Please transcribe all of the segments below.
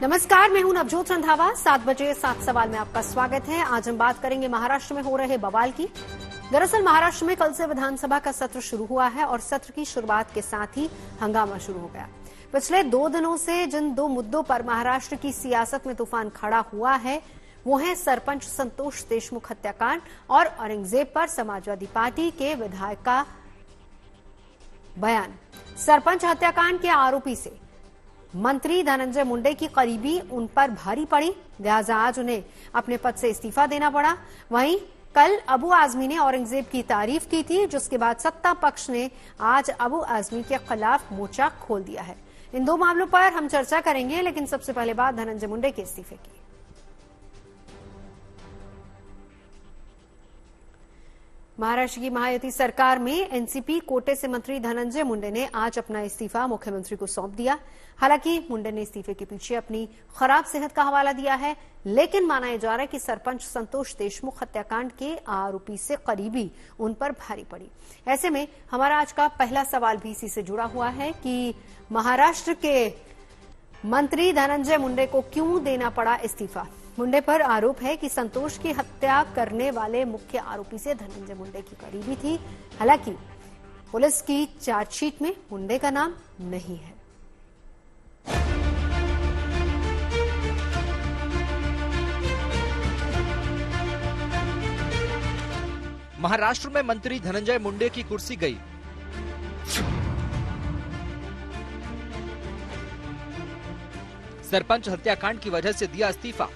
नमस्कार, मैं हूं नवजोत रंधावा। 7 बजे 7 सवाल में आपका स्वागत है। आज हम बात करेंगे महाराष्ट्र में हो रहे बवाल की। दरअसल महाराष्ट्र में कल से विधानसभा का सत्र शुरू हुआ है और सत्र की शुरुआत के साथ ही हंगामा शुरू हो गया। पिछले 2 दिनों से जिन 2 मुद्दों पर महाराष्ट्र की सियासत में तूफान खड़ा हुआ है वो है सरपंच संतोष देशमुख हत्याकांड और औरंगजेब पर समाजवादी पार्टी के विधायक का बयान। सरपंच हत्याकांड के आरोपी से मंत्री धनंजय मुंडे की करीबी उन पर भारी पड़ी, लिहाजा आज उन्हें अपने पद से इस्तीफा देना पड़ा। वहीं कल अबू आजमी ने औरंगजेब की तारीफ की थी, जिसके बाद सत्ता पक्ष ने आज अबू आजमी के खिलाफ मोर्चा खोल दिया है। इन 2 मामलों पर हम चर्चा करेंगे, लेकिन सबसे पहले बात धनंजय मुंडे के इस्तीफे की। महाराष्ट्र की महायुति सरकार में एनसीपी कोटे से मंत्री धनंजय मुंडे ने आज अपना इस्तीफा मुख्यमंत्री को सौंप दिया। हालांकि मुंडे ने इस्तीफे के पीछे अपनी खराब सेहत का हवाला दिया है, लेकिन माना जा रहा है कि सरपंच संतोष देशमुख हत्याकांड के आरोपी से करीबी उन पर भारी पड़ी। ऐसे में हमारा आज का पहला सवाल भी इसी से जुड़ा हुआ है कि महाराष्ट्र के मंत्री धनंजय मुंडे को क्यों देना पड़ा इस्तीफा। मुंडे पर आरोप है कि संतोष की हत्या करने वाले मुख्य आरोपी से धनंजय मुंडे की करीबी थी। हालांकि पुलिस की चार्जशीट में मुंडे का नाम नहीं है। महाराष्ट्र में मंत्री धनंजय मुंडे की कुर्सी गई। सरपंच हत्याकांड की वजह से दिया इस्तीफा।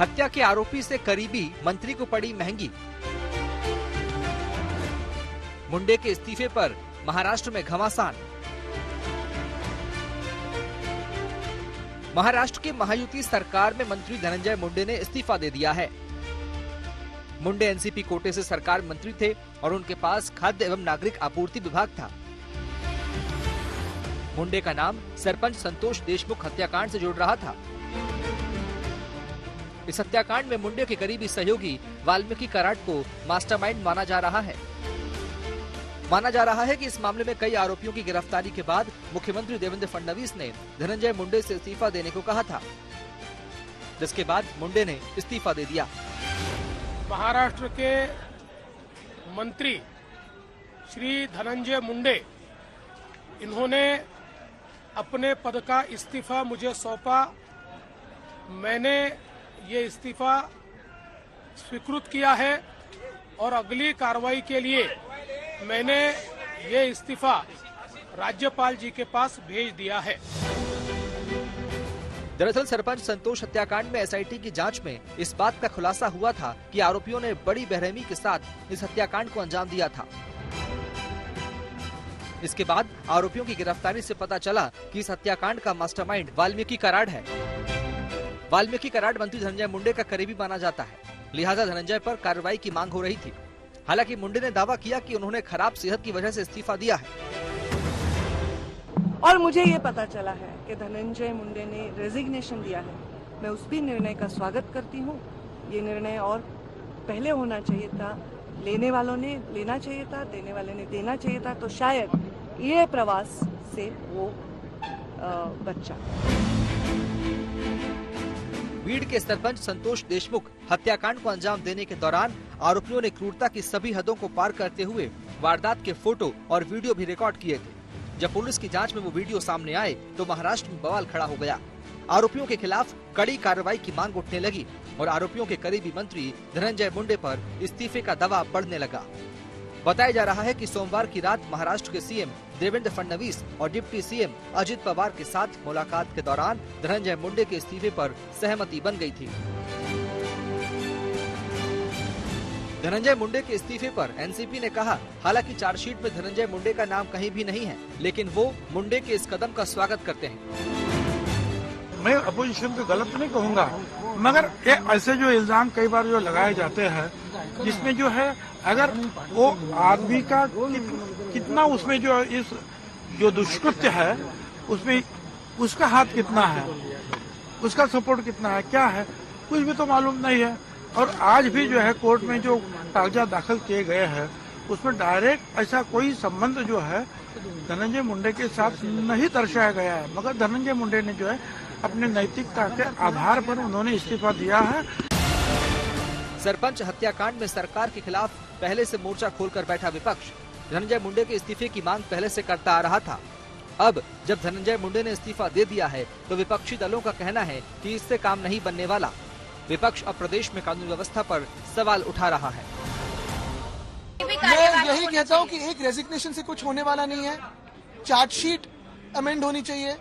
हत्या के आरोपी से करीबी मंत्री को पड़ी महंगी। मुंडे के इस्तीफे पर महाराष्ट्र में घमासान। महाराष्ट्र की महायुति सरकार में मंत्री धनंजय मुंडे ने इस्तीफा दे दिया है। मुंडे एनसीपी कोटे से सरकार मंत्री थे और उनके पास खाद्य एवं नागरिक आपूर्ति विभाग था। मुंडे का नाम सरपंच संतोष देशमुख हत्याकांड से जुड़ रहा था। इस हत्याकांड में मुंडे के करीबी सहयोगी वाल्मीकि कराड को मास्टरमाइंड माना जा रहा है। माना जा रहा है कि इस मामले में कई आरोपियों की गिरफ्तारी के बाद मुख्यमंत्री देवेंद्र फडणवीस ने धनंजय मुंडे से इस्तीफा देने को कहा था, जिसके बाद मुंडे ने इस्तीफा दे दिया। महाराष्ट्र के मंत्री श्री धनंजय मुंडे, इन्होंने अपने पद का इस्तीफा मुझे सौंपा। मैंने ये इस्तीफा स्वीकृत किया है और अगली कार्रवाई के लिए मैंने ये इस्तीफा राज्यपाल जी के पास भेज दिया है। दरअसल सरपंच संतोष हत्याकांड में एसआईटी की जांच में इस बात का खुलासा हुआ था कि आरोपियों ने बड़ी बेरहमी के साथ इस हत्याकांड को अंजाम दिया था। इसके बाद आरोपियों की गिरफ्तारी से पता चला कि इस हत्याकांड का मास्टरमाइंड वाल्मीकि कराड है। वाल्मीकि कराड मंत्री धनंजय मुंडे का करीबी माना जाता है, लिहाजा धनंजय पर कार्रवाई की मांग हो रही थी। हालांकि मुंडे ने दावा किया कि उन्होंने खराब सेहत की वजह से इस्तीफा दिया है। और मुझे ये पता चला है कि धनंजय मुंडे ने रेजिग्नेशन दिया है। मैं उस भी निर्णय का स्वागत करती हूँ। ये निर्णय और पहले होना चाहिए था। लेने वालों ने लेना चाहिए था, देने वाले ने देना चाहिए था, तो शायद ये प्रवास से वो बच्चा। बीड के सरपंच संतोष देशमुख हत्याकांड को अंजाम देने के दौरान आरोपियों ने क्रूरता की सभी हदों को पार करते हुए वारदात के फोटो और वीडियो भी रिकॉर्ड किए थे। जब पुलिस की जांच में वो वीडियो सामने आए तो महाराष्ट्र में बवाल खड़ा हो गया। आरोपियों के खिलाफ कड़ी कार्रवाई की मांग उठने लगी और आरोपियों के करीबी मंत्री धनंजय मुंडे पर इस्तीफे का दबाव बढ़ने लगा। बताया जा रहा है कि सोमवार की रात महाराष्ट्र के सीएम देवेंद्र फडणवीस और डिप्टी सीएम अजित पवार के साथ मुलाकात के दौरान धनंजय मुंडे के इस्तीफे पर सहमति बन गई थी। धनंजय मुंडे के इस्तीफे पर एनसीपी ने कहा, हालांकि चार्जशीट में धनंजय मुंडे का नाम कहीं भी नहीं है, लेकिन वो मुंडे के इस कदम का स्वागत करते हैं। मैं अपोजिशन को गलत नहीं कहूंगा, मगर ये ऐसे जो इल्जाम कई बार जो लगाए जाते हैं, जिसमें जो है अगर वो आदमी का कितना उसमें जो इस जो दुष्कृत्य है उसमें उसका हाथ कितना है, उसका सपोर्ट कितना है, क्या है, कुछ भी तो मालूम नहीं है। और आज भी जो है कोर्ट में जो कागजात दाखिल किए गए हैं उसमें डायरेक्ट ऐसा कोई संबंध जो है धनंजय मुंडे के साथ नहीं दर्शाया गया है, मगर धनंजय मुंडे ने जो है अपने नैतिकता के आधार पर उन्होंने इस्तीफा दिया है। सरपंच हत्याकांड में सरकार के खिलाफ पहले से मोर्चा खोलकर बैठा विपक्ष धनंजय मुंडे के इस्तीफे की मांग पहले से करता आ रहा था। अब जब धनंजय मुंडे ने इस्तीफा दे दिया है तो विपक्षी दलों का कहना है कि इससे काम नहीं बनने वाला। विपक्ष अब प्रदेश में कानून व्यवस्था पर सवाल उठा रहा है। मैं यही कहता हूं कि एक रेजिग्नेशन से कुछ होने वाला नहीं है। चार्जशीट अमेंड होनी चाहिए,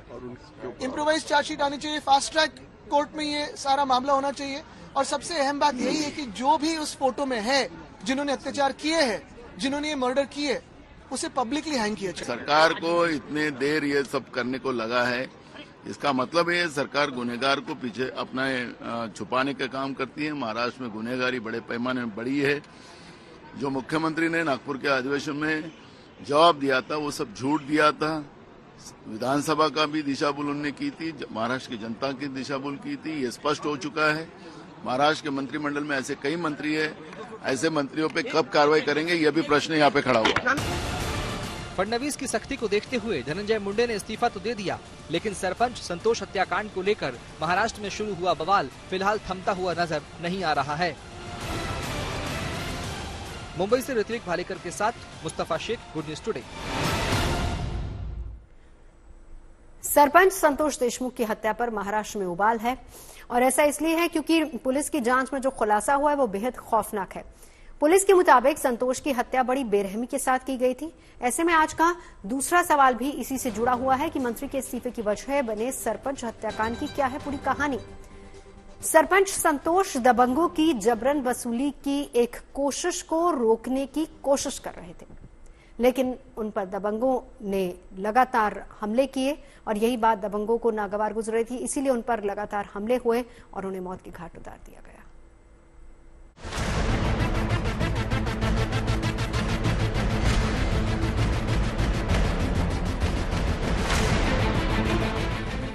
इम्प्रोवाइज चार्जशीट आनी चाहिए, फास्ट ट्रैक कोर्ट में ये सारा मामला होना चाहिए। और सबसे अहम बात यही है कि जो भी उस फोटो में है, जिन्होंने अत्याचार किए हैं, जिन्होंने ये मर्डर किए, उसे पब्लिकली हैंग किया चाहिए। सरकार को इतने देर ये सब करने को लगा है, इसका मतलब है सरकार गुनहगार को पीछे अपना छुपाने का काम करती है। महाराष्ट्र में गुनहगारी बड़े पैमाने में बढ़ी है। जो मुख्यमंत्री ने नागपुर के अधिवेशन में जवाब दिया था वो सब झूठ दिया था। विधानसभा का भी दिशाभूल उन्होंने की थी, महाराष्ट्र की जनता की दिशाभूल की थी। ये स्पष्ट हो चुका है। महाराष्ट्र के मंत्रिमंडल में ऐसे कई मंत्री है, ऐसे मंत्रियों पे कब कार्रवाई करेंगे, यह भी प्रश्न यहाँ पे खड़ा हुआ। फडणवीस की सख्ती को देखते हुए धनंजय मुंडे ने इस्तीफा तो दे दिया, लेकिन सरपंच संतोष हत्याकांड को लेकर महाराष्ट्र में शुरू हुआ बवाल फिलहाल थमता हुआ नजर नहीं आ रहा है। मुंबई से ऋत्विक भालेकर के साथ Mustafa Shaikh, good news today. Sarpanch Santosh Deshmukh की हत्या पर महाराष्ट्र में उबाल है और ऐसा इसलिए है क्योंकि पुलिस की जांच में जो खुलासा हुआ है वो बेहद खौफनाक है। पुलिस के मुताबिक संतोष की हत्या बड़ी बेरहमी के साथ की गई थी। ऐसे में आज का दूसरा सवाल भी इसी से जुड़ा हुआ है कि मंत्री के इस्तीफे की वजह बने सरपंच हत्याकांड की क्या है पूरी कहानी। सरपंच संतोष दबंगों की जबरन वसूली की एक कोशिश को रोकने की कोशिश कर रहे थे, लेकिन उन पर दबंगों ने लगातार हमले किए और यही बात दबंगों को नागवार गुजर रही थी, इसीलिए उन पर लगातार हमले हुए और उन्हें मौत की घाट उतार दिया गया।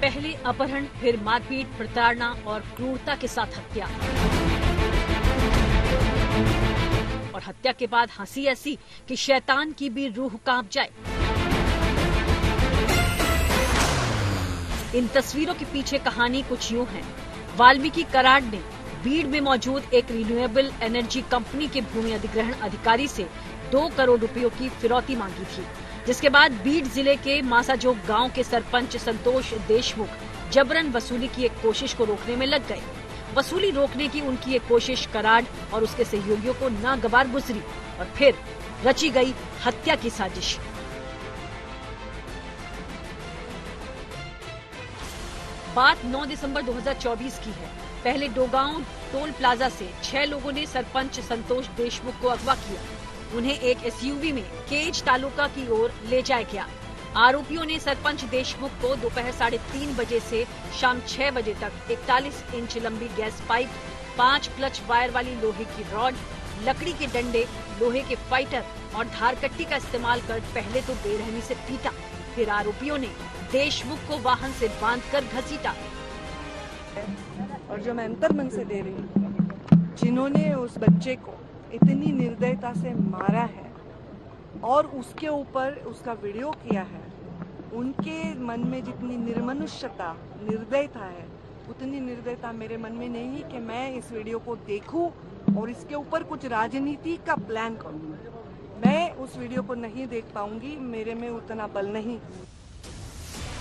पहले अपहरण, फिर मारपीट, प्रताड़ना और क्रूरता के साथ हत्या। और हत्या के बाद हंसी ऐसी कि शैतान की भी रूह कांप जाए। इन तस्वीरों के पीछे कहानी कुछ यूं है। वाल्मीकि कराड ने बीड़ में मौजूद एक रिन्यूएबल एनर्जी कंपनी के भूमि अधिग्रहण अधिकारी से 2 करोड़ रुपयों की फिरौती मांगी थी, जिसके बाद बीड़ जिले के मासाजोग गांव के सरपंच संतोष देशमुख जबरन वसूली की एक कोशिश को रोकने में लग गए। वसूली रोकने की उनकी ये कोशिश कराड और उसके सहयोगियों को नागवार गुजरी और फिर रची गई हत्या की साजिश। बात 9 दिसंबर 2024 की है। पहले डोगांव टोल प्लाजा से 6 लोगों ने सरपंच संतोष देशमुख को अगवा किया। उन्हें एक एसयूवी में केज तालुका की ओर ले जाया गया। आरोपियों ने सरपंच देशमुख को दोपहर 3:30 बजे से शाम 6 बजे तक 41 इंच लंबी गैस पाइप, 5 क्लच वायर वाली लोहे की रॉड, लकड़ी के डंडे, लोहे के फाइटर और धारकट्टी का इस्तेमाल कर पहले तो बेरहमी से पीटा, फिर आरोपियों ने देशमुख को वाहन से बांधकर घसीटा। और जो मैं अंतर्मन से दे रही हूँ, जिन्होंने उस बच्चे को इतनी निर्दयता से मारा है और उसके ऊपर उसका वीडियो किया है, उनके मन में जितनी निर्मनुष्यता, निर्दयता है, उतनी निर्दयता मेरे मन में नहीं कि मैं इस वीडियो को देखूं और इसके ऊपर कुछ राजनीति का प्लान करूं। मैं उस वीडियो को नहीं देख पाऊंगी, मेरे में उतना बल नहीं।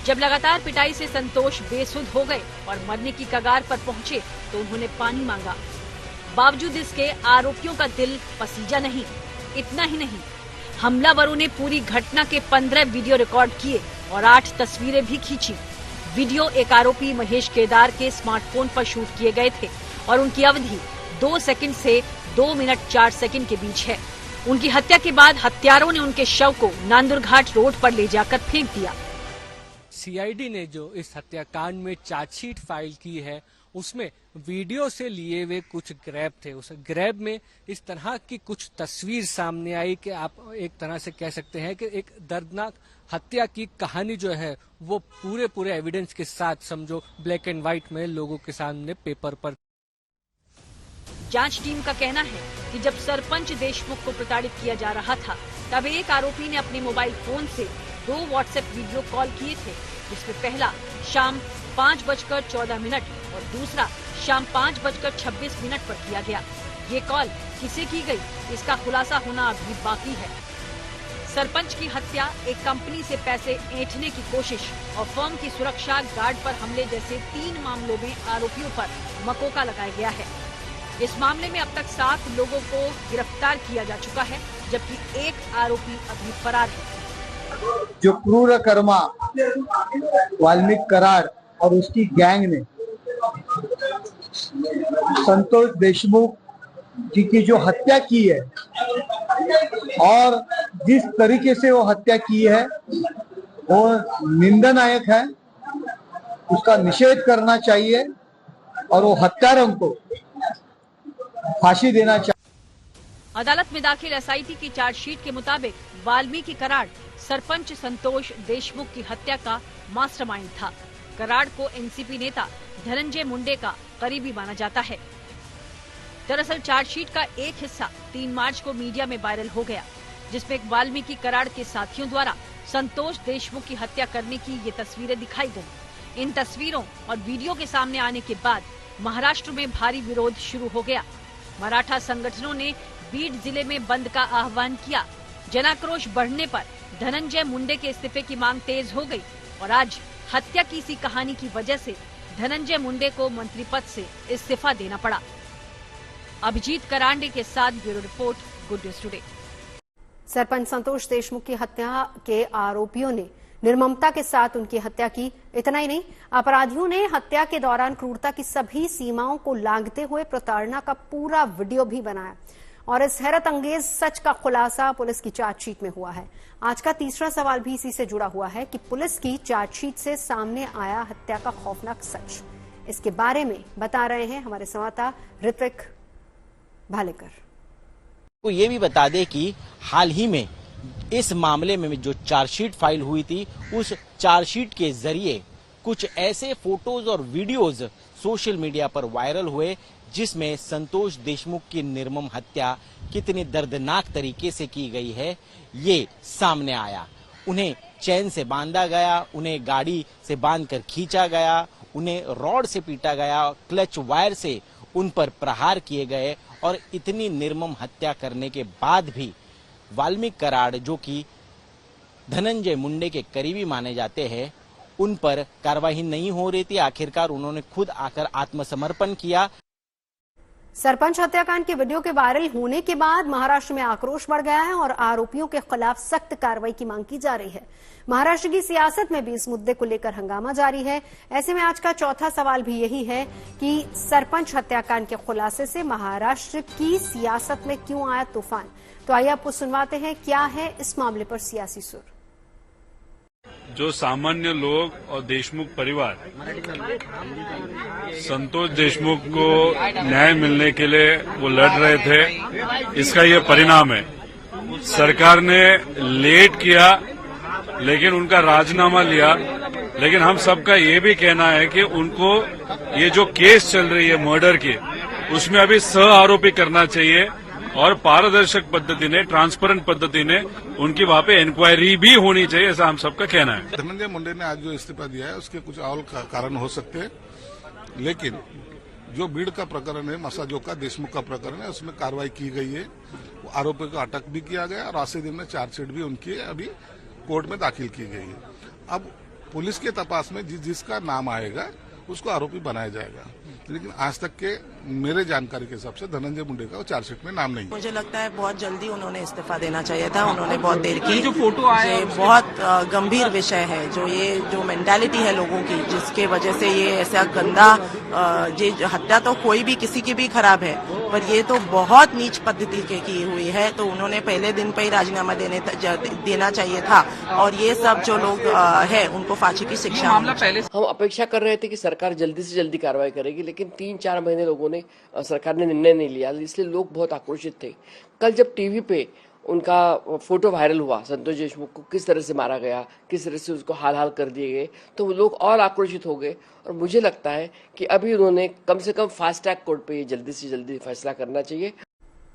जब लगातार पिटाई से संतोष बेसुध हो गए और मरने की कगार पर पहुंचे तो उन्होंने पानी मांगा। बावजूद इसके आरोपियों का दिल पसीजा नहीं। इतना ही नहीं, हमलावरों ने पूरी घटना के 15 वीडियो रिकॉर्ड किए और 8 तस्वीरें भी खींची। वीडियो एक आरोपी महेश केदार के स्मार्टफोन पर शूट किए गए थे और उनकी अवधि 2 सेकंड से 2 मिनट 4 सेकंड के बीच है। उनकी हत्या के बाद हत्यारों ने उनके शव को नांदुरघाट रोड पर ले जाकर फेंक दिया। सीआईडी ने जो इस हत्याकांड में चार्जशीट फाइल की है उसमें वीडियो से लिए हुए कुछ ग्रैब थे। उस ग्रैब में इस तरह की कुछ तस्वीर सामने आई कि आप एक तरह से कह सकते हैं कि एक दर्दनाक हत्या की कहानी जो है वो पूरे एविडेंस के साथ, समझो ब्लैक एंड व्हाइट में लोगों के सामने पेपर पर। जांच टीम का कहना है कि जब सरपंच देशमुख को प्रताड़ित किया जा रहा था, तब एक आरोपी ने अपने मोबाइल फोन से 2 व्हाट्सएप वीडियो कॉल किए थे, जिसमें पहला शाम 5:14 और दूसरा शाम 5:26 पर किया गया। ये कॉल किसे की गई, इसका खुलासा होना अभी बाकी है। सरपंच की हत्या, एक कंपनी से पैसे ऐंठने की कोशिश और फर्म की सुरक्षा गार्ड पर हमले जैसे 3 मामलों में आरोपियों पर मकोका लगाया गया है। इस मामले में अब तक 7 लोगों को गिरफ्तार किया जा चुका है, जबकि एक आरोपी अभी फरार है। जो क्रूर कर्मा वाल्मीकि कराड़ और उसकी गैंग ने संतोष देशमुख जी की जो हत्या की है और जिस तरीके से वो हत्या की है वो निंदनीय है, उसका निषेध करना चाहिए और वो हत्यारों को फांसी देना चाहिए। अदालत में दाखिल एसआईटी की चार्जशीट के मुताबिक वाल्मीकि कराड़ सरपंच संतोष देशमुख की हत्या का मास्टरमाइंड था। कराड़ को एनसीपी नेता धनंजय मुंडे का करीबी माना जाता है। दरअसल चार्जशीट का एक हिस्सा 3 मार्च को मीडिया में वायरल हो गया, जिसमें वाल्मीकि कराड़ के साथियों द्वारा संतोष देशमुख की हत्या करने की ये तस्वीरें दिखाई गयी। इन तस्वीरों और वीडियो के सामने आने के बाद महाराष्ट्र में भारी विरोध शुरू हो गया। मराठा संगठनों ने बीड जिले में बंद का आह्वान किया। जनाक्रोश बढ़ने पर धनंजय मुंडे के इस्तीफे की मांग तेज हो गई और आज हत्या की सी कहानी की वजह से धनंजय मुंडे को मंत्री पद से इस्तीफा देना पड़ा। अभिजीत करांडे के साथ bureau report, good news today. Sarpanch Santosh Deshmukh की हत्या के आरोपियों ने निर्ममता के साथ उनकी हत्या की। इतना ही नहीं, अपराधियों ने हत्या के दौरान क्रूरता की सभी सीमाओं को लांघते हुए प्रताड़ना का पूरा वीडियो भी बनाया और इस हैरत अंगेज सच का खुलासा पुलिस की चार्जशीट में हुआ है। आज का तीसरा सवाल भी इसी से जुड़ा हुआ है कि पुलिस की चार्जशीट से सामने आया हत्या का खौफनाक सच। इसके बारे में बता रहे हैं हमारे संवाददाता ऋत्विक भालेकर। को ये भी बता दें कि हाल ही में इस मामले में जो चार्जशीट फाइल हुई थी, उस चार्जशीट के जरिए कुछ ऐसे फोटोज और वीडियोज सोशल मीडिया पर वायरल हुए जिसमें संतोष देशमुख की निर्मम हत्या कितनी दर्दनाक तरीके से की गई है ये सामने आया। उन्हें चैन से बांधा गया, उन्हें गाड़ी से बांधकर खींचा गया, उन्हें रॉड से पीटा गया, क्लच वायर से उन पर प्रहार किए गए और इतनी निर्मम हत्या करने के बाद भी वाल्मीकि कराड़ जो कि धनंजय मुंडे के करीबी माने जाते हैं, उन पर कार्रवाई नहीं हो रही थी। आखिरकार उन्होंने खुद आकर आत्मसमर्पण किया। सरपंच हत्याकांड के वीडियो के वायरल होने के बाद महाराष्ट्र में आक्रोश बढ़ गया है और आरोपियों के खिलाफ सख्त कार्रवाई की मांग की जा रही है। महाराष्ट्र की सियासत में भी इस मुद्दे को लेकर हंगामा जारी है। ऐसे में आज का चौथा सवाल भी यही है कि सरपंच हत्याकांड के खुलासे से महाराष्ट्र की सियासत में क्यों आया तूफान। तो आइए आपको सुनवाते हैं क्या है इस मामले पर सियासी सुर। जो सामान्य लोग और देशमुख परिवार संतोष देशमुख को न्याय मिलने के लिए वो लड़ रहे थे, इसका ये परिणाम है। सरकार ने लेट किया लेकिन उनका राजीनामा लिया। लेकिन हम सबका ये भी कहना है कि उनको ये जो केस चल रही है मर्डर की, उसमें अभी सह आरोपी करना चाहिए और पारदर्शक पद्धति ने, ट्रांसपेरेंट पद्धति ने उनकी वहां पे इंक्वायरी भी होनी चाहिए, ऐसा हम सबका कहना है। धनंजय मुंडे ने आज जो इस्तीफा दिया है उसके कुछ और कारण हो सकते हैं, लेकिन जो बीड़ का प्रकरण है, मसाजोका देशमुख का प्रकरण है, उसमें कार्रवाई की गई है। आरोपी को अटक भी किया गया और आज दिन में चार्जशीट भी उनकी अभी कोर्ट में दाखिल की गई है। अब पुलिस के तपास में जिसका नाम आएगा उसको आरोपी बनाया जाएगा, लेकिन आज तक के मेरे जानकारी के हिसाब से धनंजय मुंडे का चार्जशीट में नाम नहीं। मुझे लगता है बहुत जल्दी उन्होंने इस्तीफा देना चाहिए था, उन्होंने बहुत देर की। जो फोटो आया ये बहुत गंभीर विषय है, जो मेंटालिटी है लोगों की, जिसके वजह से ये ऐसा गंदा ये हत्या तो कोई भी किसी की भी खराब है, पर ये तो बहुत नीच पद्धति की हुई है। तो उन्होंने पहले दिन पे ही राजीनामा देना चाहिए था और ये सब जो लोग है उनको फांसी की शिक्षा। हम अपेक्षा कर रहे थे कि सरकार जल्दी से जल्दी कार्रवाई करेगी, लेकिन 3-4 महीने लोगों ने सरकार ने निर्णय नहीं लिया, इसलिए लोग बहुत आक्रोशित थे। कल जब टीवी पे उनका फोटो वायरल हुआ, संतोष देशमुख को किस तरह से मारा गया, किस तरह से उसको हाल कर दिए गए, तो लोग और आक्रोशित हो गए। और मुझे लगता है कि अभी उन्होंने कम से कम फास्ट ट्रैक कोर्ट पे जल्दी से जल्दी फैसला करना चाहिए।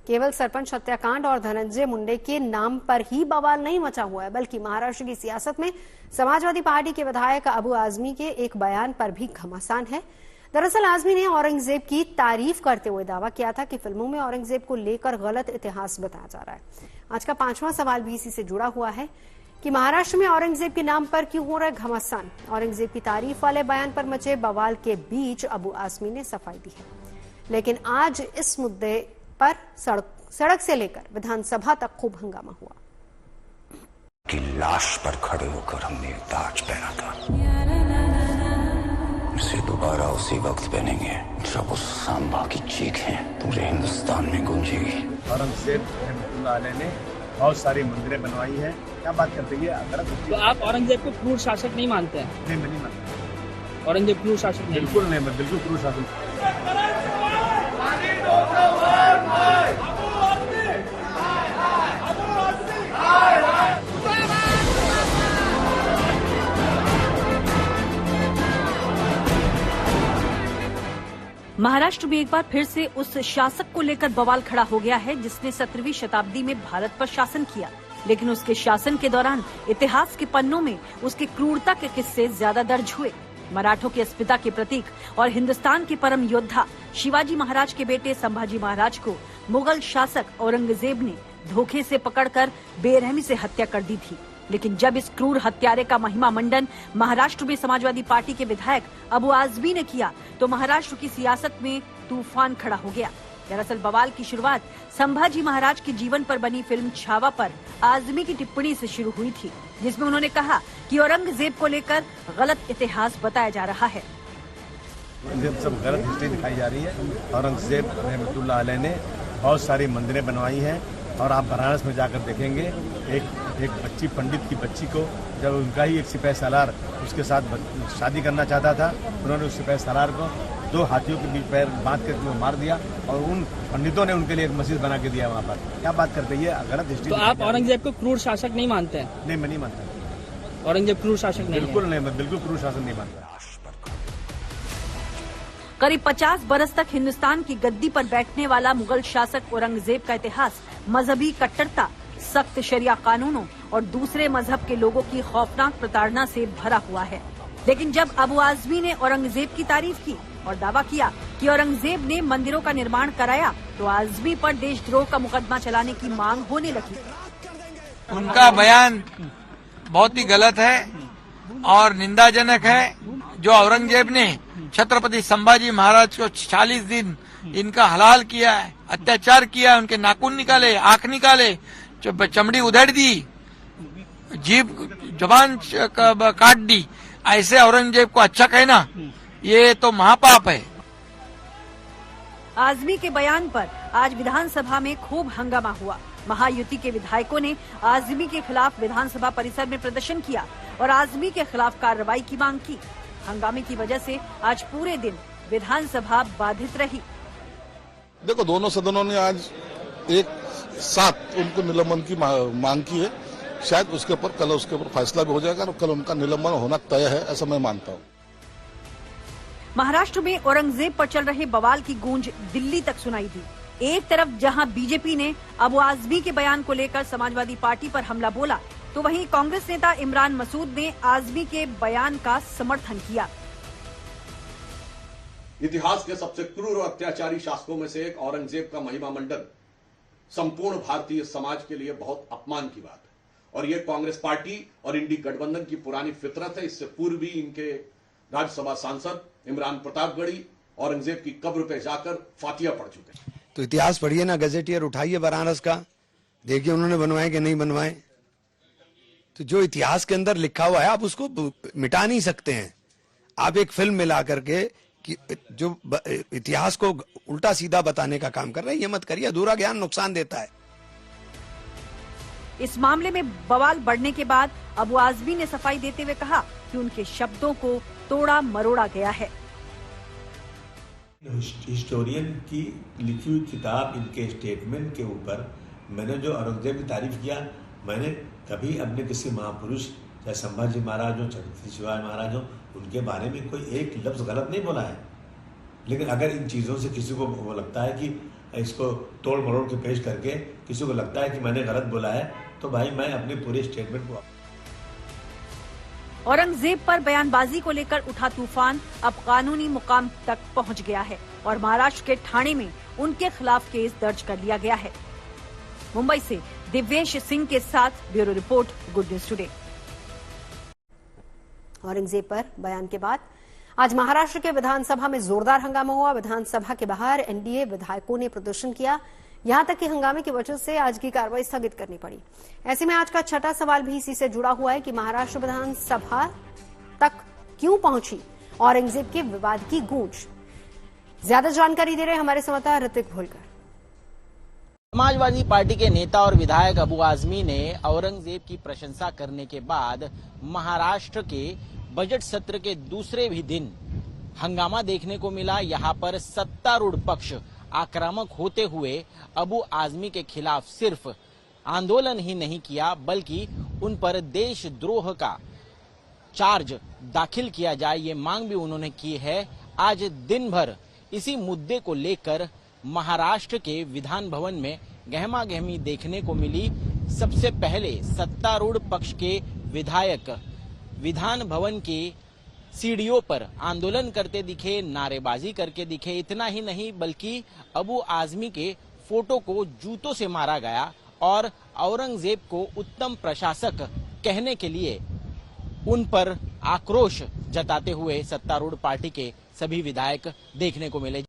केवल सरपंच हत्याकांड और धनंजय मुंडे के नाम पर ही बवाल नहीं मचा हुआ है, बल्कि महाराष्ट्र की सियासत में समाजवादी पार्टी के विधायक अबू आजमी के एक बयान पर भी घमासान है। दरअसल आजमी ने औरंगजेब की तारीफ करते हुए दावा किया था कि फिल्मों में औरंगजेब को लेकर गलत इतिहास बताया जा रहा है। आज का 5वां सवाल भी इसी से जुड़ा हुआ है कि महाराष्ट्र में औरंगजेब के नाम पर क्यों हो रहा है घमासान। औरंगजेब की तारीफ वाले बयान पर मचे बवाल के बीच अबू आजमी ने सफाई दी है, लेकिन आज इस मुद्दे पर सड़क से लेकर विधानसभा तक खूब हंगामा हुआ। की लाश पर खड़े होकर हमने एक ताज पहना था, इसे दोबारा उसी वक्त पहनेंगे जब उस सांबा की चीखें पूरे हिंदुस्तान में गूंजेगी। औरंगजेब ने बहुत सारी मंदिरें बनवाई हैं। क्या बात करते हैं? तो आप औरंगजेब को क्रूर शासक नहीं मानते हैं? नहीं, मैं नहीं मानता। औरंगजेब क्रूर शासक नहीं? बिल्कुल नहीं, मैं बिल्कुल क्रूर शासक। महाराष्ट्र में एक बार फिर से उस शासक को लेकर बवाल खड़ा हो गया है जिसने 17वीं शताब्दी में भारत पर शासन किया, लेकिन उसके शासन के दौरान इतिहास के पन्नों में उसके क्रूरता के किस्से ज्यादा दर्ज हुए। मराठों की अस्मिता के प्रतीक और हिंदुस्तान के परम योद्धा शिवाजी महाराज के बेटे संभाजी महाराज को मुगल शासक औरंगजेब ने धोखे से पकड़कर बेरहमी से हत्या कर दी थी। लेकिन जब इस क्रूर हत्यारे का महिमा मंडन महाराष्ट्र में समाजवादी पार्टी के विधायक अबू आजमी ने किया तो महाराष्ट्र की सियासत में तूफान खड़ा हो गया। दरअसल बवाल की शुरुआत संभाजी महाराज के जीवन पर बनी फिल्म छावा पर आजमी की टिप्पणी से शुरू हुई थी, जिसमें उन्होंने कहा कि औरंगजेब को लेकर गलत इतिहास बताया जा रहा है। सब गलत हिस्ट्री दिखाई जा रही है। औरंगजेब रहमतुल्लाह अलैह ने बहुत सारी मंदिरें बनवाई हैं और आप बनारस में जाकर देखेंगे एक बच्ची, पंडित की बच्ची को जब उनका ही एक सिपाही सालार उसके साथ शादी करना चाहता था, उन्होंने उस सिपाही सालार को 2 हाथियों के बीच पैर बांध कर मार दिया और उन पंडितों ने उनके लिए एक मस्जिद बना के दिया वहाँ पर। क्या बात करते हैं? गलत हिस्ट्री। तो आप औरंगजेब को क्रूर शासक नहीं मानते हैं? नहीं, मैं नहीं मानता। औरंगजेब क्रूर शासक नहीं? बिल्कुल नहीं, मैं बिल्कुल क्रूर शासक नहीं मानता। करीब 50 बरस तक हिंदुस्तान की गद्दी पर बैठने वाला मुगल शासक औरंगजेब का इतिहास मजहबी कट्टरता, सख्त शरिया कानूनों और दूसरे मजहब के लोगों की खौफनाक प्रताड़ना से भरा हुआ है। लेकिन जब अबू आजमी ने औरंगजेब की तारीफ की और दावा किया कि औरंगजेब ने मंदिरों का निर्माण कराया, तो आजमी पर देशद्रोह का मुकदमा चलाने की मांग होने लगी। उनका बयान बहुत ही गलत है और निंदाजनक है। जो औरंगजेब ने छत्रपति संभाजी महाराज को 40 दिन इनका हलाल किया है, अत्याचार किया, उनके नाखून निकाले, आंख निकाले, चमड़ी उधेड़ दी, जीभ जबान काट दी, ऐसे औरंगजेब को अच्छा कहना ये तो महापाप है। आजमी के बयान पर आज विधानसभा में खूब हंगामा हुआ। महायुति के विधायकों ने आजमी के खिलाफ विधानसभा परिसर में प्रदर्शन किया और आजमी के खिलाफ कार्रवाई की मांग की। हंगामे की वजह से आज पूरे दिन विधानसभा बाधित रही। देखो, दोनों सदनों ने आज एक साथ उनको निलंबन की मांग की है। शायद उसके ऊपर फैसला भी हो जाएगा और कल उनका निलंबन होना तय है, ऐसा मैं मानता हूँ। महाराष्ट्र में औरंगजेब पर चल रहे बवाल की गूंज दिल्ली तक सुनाई दी। एक तरफ जहां बीजेपी ने अबू आजमी के बयान को लेकर समाजवादी पार्टी पर हमला बोला, तो वहीं कांग्रेस नेता इमरान मसूद ने आजमी के बयान का समर्थन किया। इतिहास के सबसे क्रूर और अत्याचारी शासकों में से एक औरंगजेब का महिमा मंडन संपूर्ण भारतीय समाज के लिए बहुत अपमान की बात है और ये कांग्रेस पार्टी और इंडी गठबंधन की पुरानी फितरत है। इससे पूर्व भी इनके राज्यसभा सांसद इमरान प्रतापगढ़ी औरंगजेब की कब्र पे जाकर फातिया पढ़ चुके हैं। तो इतिहास पढ़िए ना, गजेटियर उठाइए बनारस का, देखिए उन्होंने बनवाए कि नहीं बनवाए। तो जो इतिहास के अंदर लिखा हुआ है आप उसको मिटा नहीं सकते हैं। आप एक फिल्म मिला करके कि जो इतिहास को उल्टा सीधा बताने का काम कर रहे हैं, ये मत करिए, अधूरा ज्ञान नुकसान देता है। इस मामले में बवाल बढ़ने के बाद अबू आजमी ने सफाई देते हुए कहा कि उनके शब्दों को तोड़ा मरोड़ा गया है। हिस्टोरियन की लिखी हुई किताब, इनके स्टेटमेंट के ऊपर मैंने जो औरंगजेब की तारीफ किया, मैंने कभी अपने किसी महापुरुष चाहे संभाजी महाराज हो, छत्रपति शिवाजी महाराज हो, उनके बारे में कोई एक लफ्ज गलत नहीं बोला है। लेकिन अगर इन चीज़ों से किसी को वो लगता है कि इसको तोड़ मरोड़ के पेश करके किसी को लगता है कि मैंने गलत बोला है, तो भाई मैं अपनी पूरी स्टेटमेंट को। औरंगजेब पर बयानबाजी को लेकर उठा तूफान अब कानूनी मुकाम तक पहुंच गया है और महाराष्ट्र के ठाणे में उनके खिलाफ केस दर्ज कर लिया गया है। मुंबई से दिव्येश सिंह के साथ bureau report, good news today. Aurangzeb पर बयान के बाद आज महाराष्ट्र के विधानसभा में जोरदार हंगामा हुआ। विधानसभा के बाहर एनडीए विधायकों ने प्रदर्शन किया, यहां तक कि हंगामे की वजह से आज की कार्रवाई स्थगित करनी पड़ी। ऐसे में आज का छठा सवाल भी इसी से जुड़ा हुआ है कि महाराष्ट्र विधानसभा तक क्यों पहुंची औरंगजेब के विवाद की गूंज। ज्यादा जानकारी दे रहे हमारे संवाददाता ऋतिक भोलकर। समाजवादी पार्टी के नेता और विधायक अबू आजमी ने औरंगजेब की प्रशंसा करने के बाद महाराष्ट्र के बजट सत्र के दूसरे भी दिन हंगामा देखने को मिला। यहां पर सत्तारूढ़ पक्ष आक्रामक होते हुए अबू आजमी के खिलाफ सिर्फ आंदोलन ही नहीं किया, बल्कि उन पर देशद्रोह का चार्ज दाखिल किया जाए, ये मांग भी उन्होंने की है। आज दिन भर इसी मुद्दे को लेकर महाराष्ट्र के विधान भवन में गहमा गहमी देखने को मिली। सबसे पहले सत्तारूढ़ पक्ष के विधायक विधान भवन की सीढ़ियों पर आंदोलन करते दिखे, नारेबाजी करके दिखे। इतना ही नहीं बल्कि अबू आजमी के फोटो को जूतों से मारा गया और औरंगजेब को उत्तम प्रशासक कहने के लिए उन पर आक्रोश जताते हुए सत्तारूढ़ पार्टी के सभी विधायक देखने को मिले।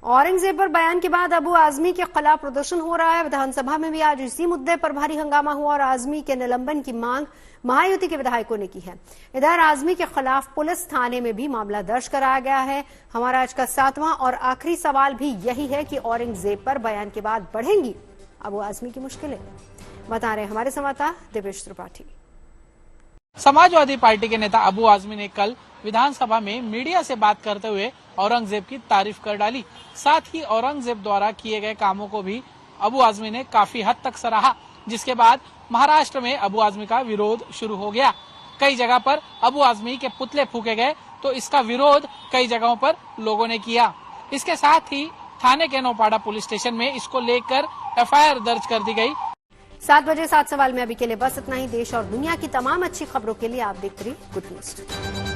औरंगजेब पर बयान के बाद अबू आजमी के खिलाफ प्रदर्शन हो रहा है। विधानसभा में भी आज इसी मुद्दे पर भारी हंगामा हुआ और आजमी के निलंबन की मांग महायुति के विधायकों ने की है। इधर आजमी के खिलाफ पुलिस थाने में भी मामला दर्ज कराया गया है। हमारा आज का सातवां और आखिरी सवाल भी यही है कि औरंगजेब पर बयान के बाद बढ़ेंगी अबू आजमी की मुश्किलें, बता रहे हमारे संवाददाता दिव्येश त्रिपाठी। समाजवादी पार्टी के नेता अबू आजमी ने कल विधानसभा में मीडिया से बात करते हुए औरंगजेब की तारीफ कर डाली। साथ ही औरंगजेब द्वारा किए गए कामों को भी अबू आजमी ने काफी हद तक सराहा, जिसके बाद महाराष्ट्र में अबू आजमी का विरोध शुरू हो गया। कई जगह पर अबू आजमी के पुतले फूके गए तो इसका विरोध कई जगहों पर लोगों ने किया। इसके साथ ही थाने के नौपाड़ा पुलिस स्टेशन में इसको लेकर एफआईआर दर्ज कर दी गई। 7 बजे 7 सवाल में अभी के लिए बस इतना ही। देश और दुनिया की तमाम अच्छी खबरों के लिए आप देखते रहिए गुड न्यूज।